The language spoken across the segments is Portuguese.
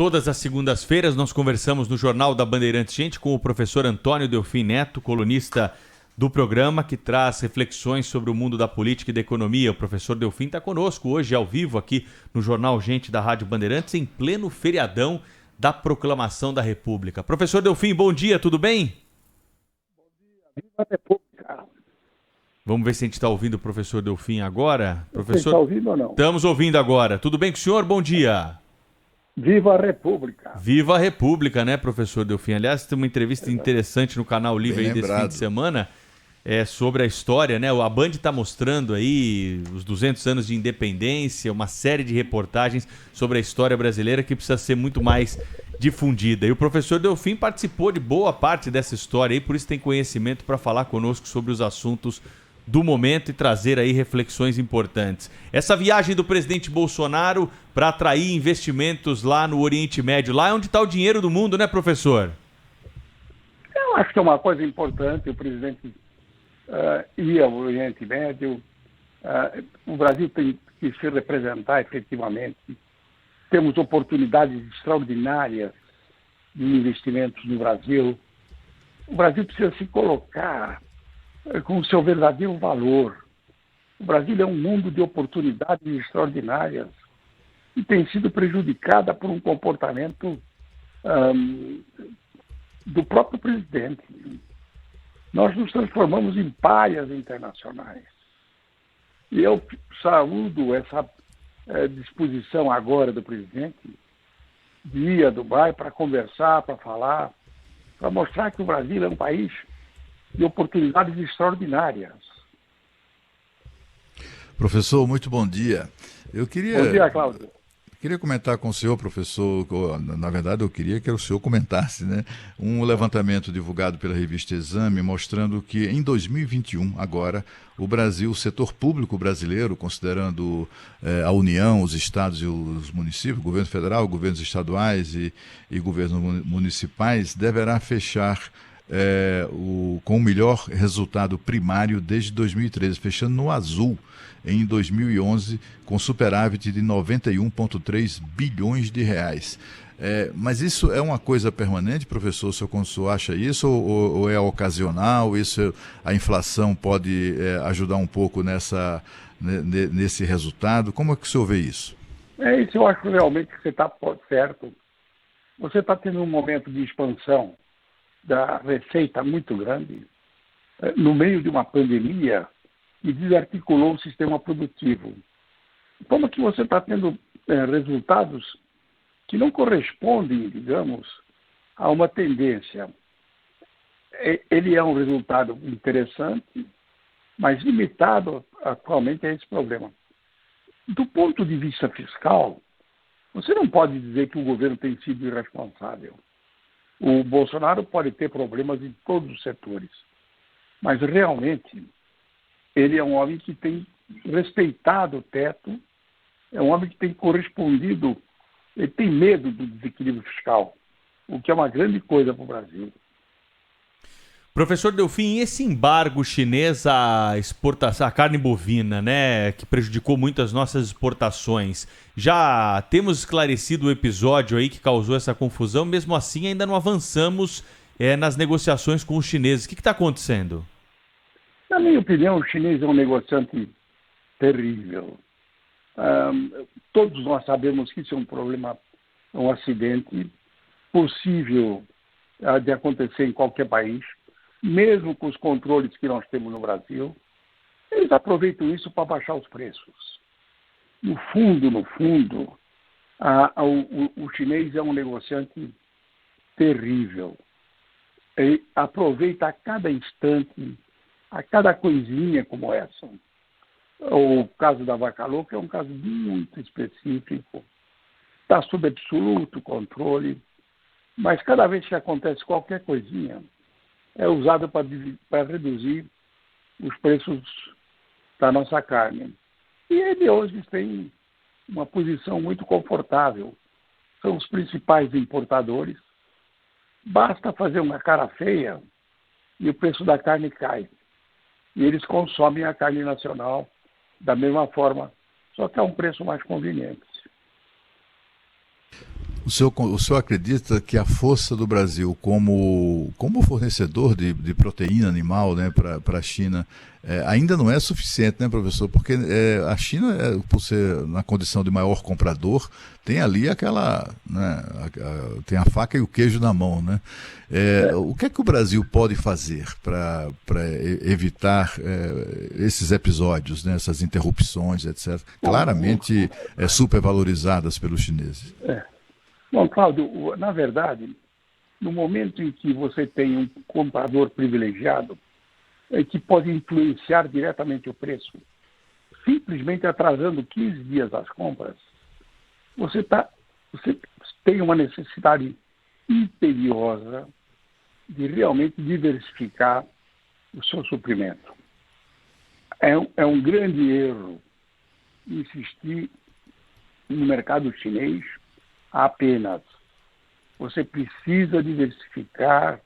Todas as segundas-feiras nós conversamos no Jornal da Bandeirantes Gente com o professor Antônio Delfim Neto, colunista do programa, que traz reflexões sobre o mundo da política e da economia. O professor Delfim está conosco hoje ao vivo aqui no Jornal Gente da Rádio Bandeirantes, em pleno feriadão da Proclamação da República. Professor Delfim, bom dia, tudo bem? Bom dia, viva a República. Vamos ver se a gente está ouvindo o professor Delfim agora. Professor, você está ouvindo ou não? Estamos ouvindo agora. Tudo bem com o senhor? Bom dia. Viva a República. Viva a República, né, professor Delfim? Aliás, tem uma entrevista interessante no canal Livre aí desse fim de semana sobre a história, né? A Band está mostrando aí os 200 anos de independência, uma série de reportagens sobre a história brasileira que precisa ser muito mais difundida. E o professor Delfim participou de boa parte dessa história aí, por isso tem conhecimento para falar conosco sobre os assuntos do momento e trazer aí reflexões importantes. Essa viagem do presidente Bolsonaro para atrair investimentos lá no Oriente Médio, lá é onde está o dinheiro do mundo, né, professor? Eu acho que é uma coisa importante. O presidente ir ao Oriente Médio. O Brasil tem que se representar efetivamente. Temos oportunidades extraordinárias de investimentos no Brasil. O Brasil precisa se colocar com o seu verdadeiro valor. O Brasil é um mundo de oportunidades extraordinárias e tem sido prejudicada por um comportamento do próprio presidente. Nós nos transformamos em párias internacionais. E eu saúdo essa disposição agora do presidente de ir a Dubai para conversar, para falar, para mostrar que o Brasil é um país de oportunidades extraordinárias. Professor, muito bom dia. Bom dia, Cláudio. Queria comentar com o senhor, professor, na verdade eu queria que o senhor comentasse, né? Um levantamento divulgado pela revista Exame mostrando que em 2021, agora, o Brasil, o setor público brasileiro, considerando a União, os estados e os municípios, governo federal, governos estaduais e governos municipais, deverá fechar com o melhor resultado primário desde 2013, fechando no azul em 2011, com superávit de 91,3 bilhões de reais. Mas isso é uma coisa permanente, professor? O senhor acha isso ou é ocasional? A inflação pode ajudar um pouco nesse resultado? Como é que o senhor vê isso? Isso eu acho realmente que você está certo. Você está tendo um momento de expansão da receita muito grande no meio de uma pandemia e desarticulou o sistema produtivo. Como que você está tendo resultados que não correspondem, digamos, a uma tendência? Ele é um resultado interessante, mas limitado atualmente a esse problema. Do ponto de vista fiscal, você não pode dizer que o governo tem sido irresponsável. O Bolsonaro pode ter problemas em todos os setores, mas realmente ele é um homem que tem respeitado o teto, é um homem que tem correspondido, ele tem medo do desequilíbrio fiscal, o que é uma grande coisa para o Brasil. Professor Delfim, e esse embargo chinês à exportação, à carne bovina, né, que prejudicou muito as nossas exportações, já temos esclarecido o episódio aí que causou essa confusão, mesmo assim ainda não avançamos nas negociações com os chineses. O que está acontecendo? Na minha opinião, o chinês é um negociante terrível. Todos nós sabemos que isso é um problema, um acidente possível de acontecer em qualquer país, mesmo com os controles que nós temos no Brasil. Eles aproveitam isso para baixar os preços. No fundo, o chinês é um negociante terrível. Ele aproveita a cada instante, a cada coisinha como essa. O caso da vaca louca é um caso muito específico, está sob absoluto controle, mas cada vez que acontece qualquer coisinha, é usado para reduzir os preços da nossa carne. E ele hoje tem uma posição muito confortável. São os principais importadores. Basta fazer uma cara feia e o preço da carne cai. E eles consomem a carne nacional da mesma forma, só que a um preço mais conveniente. O senhor acredita que a força do Brasil como fornecedor de proteína animal, né, para a China ainda não é suficiente, né, professor? Porque a China, por ser na condição de maior comprador, tem ali aquela, né, tem a faca e o queijo na mão, né? O que é que o Brasil pode fazer para evitar esses episódios, né, essas interrupções, etc., claramente supervalorizadas pelos chineses? Bom, Cláudio, na verdade, no momento em que você tem um comprador privilegiado, que pode influenciar diretamente o preço, simplesmente atrasando 15 dias as compras, você tem uma necessidade imperiosa de realmente diversificar o seu suprimento. É um grande erro insistir no mercado chinês apenas. Você precisa diversificar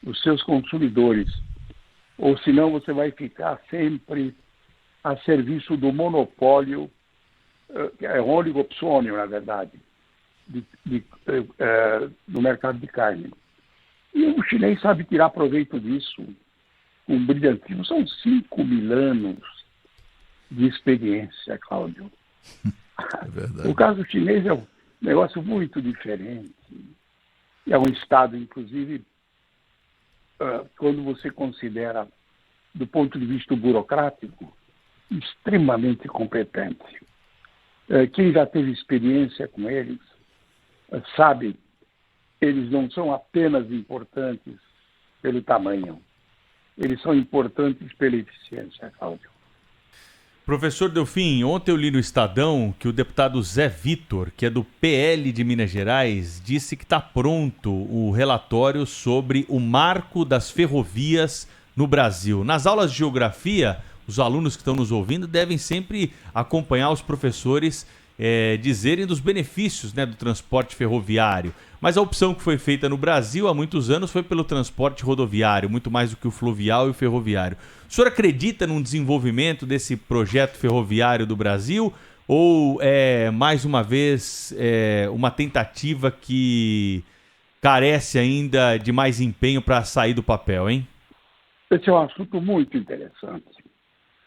os seus consumidores, ou senão você vai ficar sempre a serviço do monopólio, é um oligopsônio, na verdade, do mercado de carne. E o chinês sabe tirar proveito disso com brilhantismo. São 5.000 anos de experiência, Cláudio. É verdade. O caso chinês é um negócio muito diferente. É um Estado, inclusive, quando você considera, do ponto de vista burocrático, extremamente competente. Quem já teve experiência com eles sabe, eles não são apenas importantes pelo tamanho, eles são importantes pela eficiência, Cláudio. Professor Delfim, ontem eu li no Estadão que o deputado Zé Vitor, que é do PL de Minas Gerais, disse que está pronto o relatório sobre o marco das ferrovias no Brasil. Nas aulas de geografia, os alunos que estão nos ouvindo devem sempre acompanhar os professores dizerem dos benefícios, né, do transporte ferroviário. Mas a opção que foi feita no Brasil há muitos anos foi pelo transporte rodoviário, muito mais do que o fluvial e o ferroviário. O senhor acredita num desenvolvimento desse projeto ferroviário do Brasil? Ou mais uma vez, uma tentativa que carece ainda de mais empenho para sair do papel, hein? Esse é um assunto muito interessante.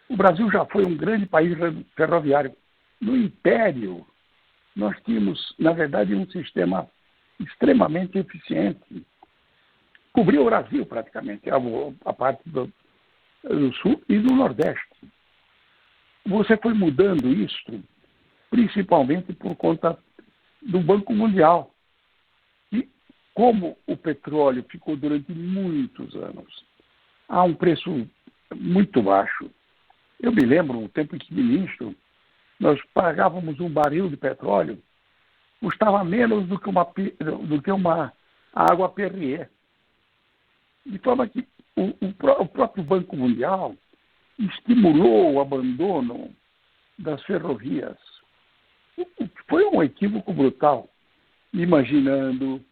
O Brasil já foi um grande país ferroviário. No Império, nós tínhamos, na verdade, um sistema extremamente eficiente. Cobriu o Brasil, praticamente, a parte do Sul e do Nordeste. Você foi mudando isso, principalmente por conta do Banco Mundial. E como o petróleo ficou durante muitos anos a um preço muito baixo, eu me lembro, no tempo em que ministro, nós pagávamos um barril de petróleo, custava menos do que uma água Perrier. De forma que o próprio Banco Mundial estimulou o abandono das ferrovias. Foi um equívoco brutal, imaginando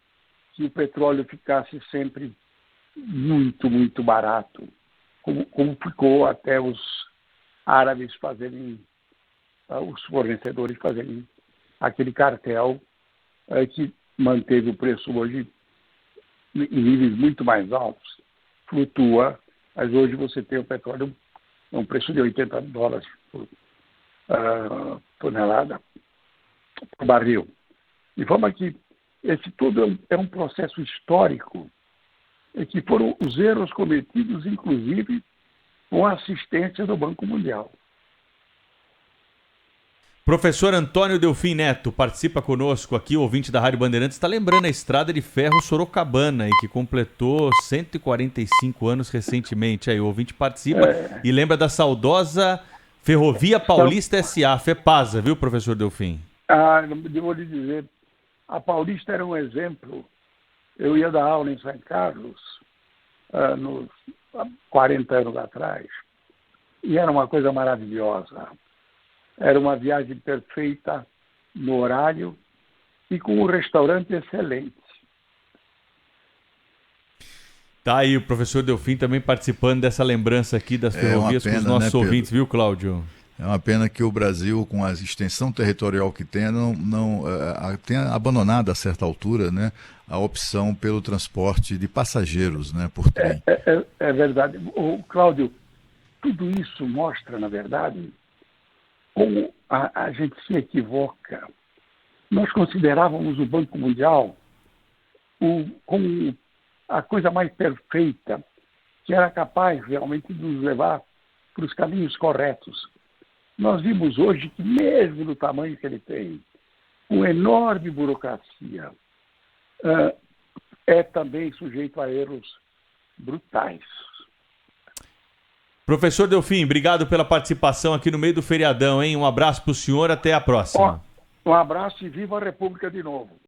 que o petróleo ficasse sempre muito, muito barato, como ficou até os árabes fazerem, os fornecedores fazerem aquele cartel que manteve o preço hoje em níveis muito mais altos. Flutua, mas hoje você tem o petróleo a um preço de $80 por tonelada, por barril. De forma que esse tudo é um processo histórico que foram os erros cometidos, inclusive, com a assistência do Banco Mundial. Professor Antônio Delfim Neto participa conosco aqui, ouvinte da Rádio Bandeirantes, está lembrando a Estrada de Ferro Sorocabana, que completou 145 anos recentemente. Aí o ouvinte participa e lembra da saudosa Ferrovia Paulista S.A., FEPASA, viu, professor Delfim? Eu vou lhe dizer, a Paulista era um exemplo. Eu ia dar aula em São Carlos, há 40 anos atrás, e era uma coisa maravilhosa. Era uma viagem perfeita no horário e com um restaurante excelente. Tá aí o professor Delfim também participando dessa lembrança aqui das ferrovias com os nossos ouvintes, viu, Cláudio? É uma pena que o Brasil, com a extensão territorial que tem, tenha abandonado a certa altura, né, a opção pelo transporte de passageiros, né, por trem. É verdade. Cláudio, tudo isso mostra, na verdade, como a gente se equivoca. Nós considerávamos o Banco Mundial como a coisa mais perfeita, que era capaz realmente de nos levar para os caminhos corretos. Nós vimos hoje que, mesmo do tamanho que ele tem, com enorme burocracia, é também sujeito a erros brutais. Professor Delfim, obrigado pela participação aqui no meio do feriadão, hein? Um abraço para o senhor, até a próxima. Um abraço e viva a República de novo.